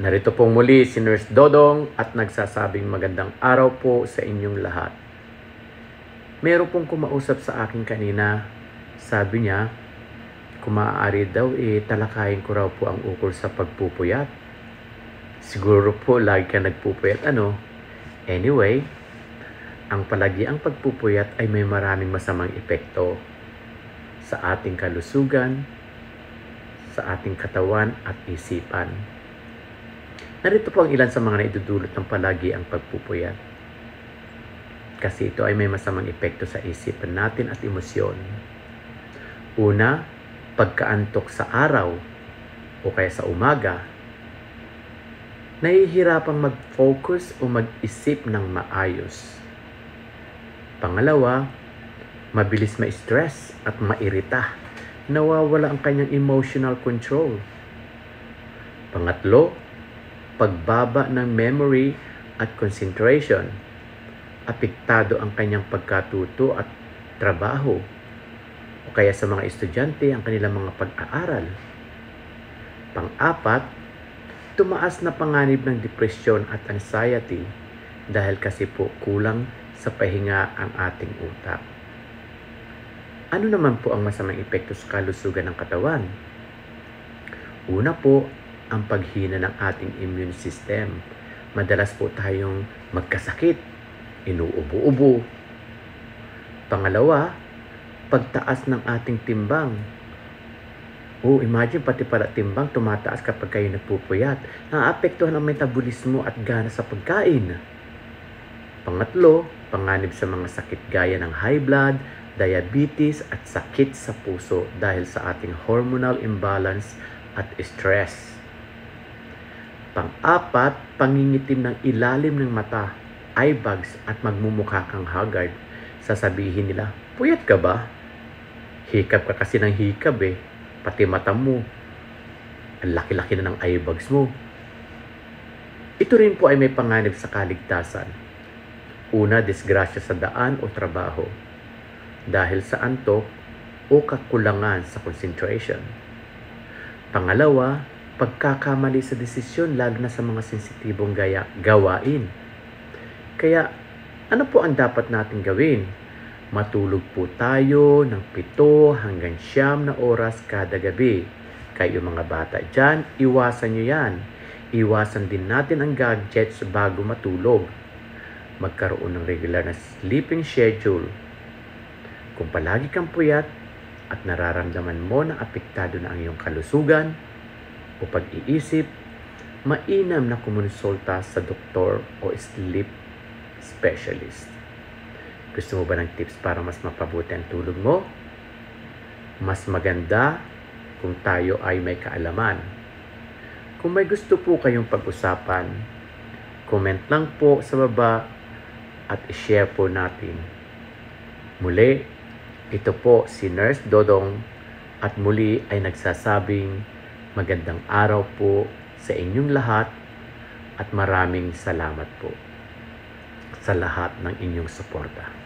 Narito pong muli si Nurse Dodong at nagsasabing magandang araw po sa inyong lahat. Meron pong kumausap sa akin kanina. Sabi niya, kung maaari daw talakayin ko raw po ang ukol sa pagpupuyat. Siguro po lagi ka nagpupuyat Anyway, ang pagpupuyat ay may maraming masamang epekto sa ating kalusugan, sa ating katawan at isipan. Narito po ang ilan sa mga naidudulot ng palagi ang pagpupuyat. Kasi ito ay may masamang epekto sa isipan natin at emosyon. Una, pagkaantok sa araw o kaya sa umaga. Nahihirapang mag-focus o mag-isip ng maayos. Pangalawa, mabilis ma-stress at mairita. Nawawala ang kanyang emotional control. Pangatlo, pagbaba ng memory at concentration. Apektado ang kanyang pagkatuto at trabaho. O kaya sa mga estudyante ang kanilang mga pag-aaral. Pang-apat, tumaas na panganib ng depression at anxiety dahil kasi po kulang sa pahinga ang ating utak. Ano naman po ang masamang epekto sa kalusugan ng katawan? Una po, ang paghina ng ating immune system. Madalas po tayong magkasakit, inuubo-ubo. Pangalawa, pagtaas ng ating timbang. Imagine pati pala timbang tumataas kapag kayo nagpupuyat. Naapektuhan ang metabolismo at gana sa pagkain. Pangatlo, panganib sa mga sakit gaya ng high blood, diabetes at sakit sa puso dahil sa ating hormonal imbalance at stress. Pang-apat, pangingitim ng ilalim ng mata, eye bags at magmumukha kang haggard. Sasabihin nila, puyat ka ba? Hikab ka kasi ng hikab Pati mata mo, ang laki-laki na ng eye bags mo. Ito rin po ay may panganib sa kaligtasan. Una, disgrasya sa daan o trabaho. Dahil sa antok o kakulangan sa concentration. Pangalawa, pagkakamali sa desisyon lalo na sa mga sensitibong gawain. Kaya, ano po ang dapat natin gawin? Matulog po tayo ng 7 hanggang 9 na oras kada gabi. Kayo mga bata dyan, iwasan nyo yan. Iwasan din natin ang gadgets bago matulog. Magkaroon ng regular na sleeping schedule. Kung palagi kang puyat at nararamdaman mo na apektado na ang iyong kalusugan o pag-iisip, mainam na kumonsulta sa doktor o sleep specialist. Gusto mo ba ng tips para mas mapabuti ang tulog mo? Mas maganda kung tayo ay may kaalaman. Kung may gusto po kayong pag-usapan, comment lang po sa baba at i-share po natin. Muli, ito po si Nurse Dodong at muli ay nagsasabing magandang araw po sa inyong lahat at maraming salamat po sa lahat ng inyong suporta.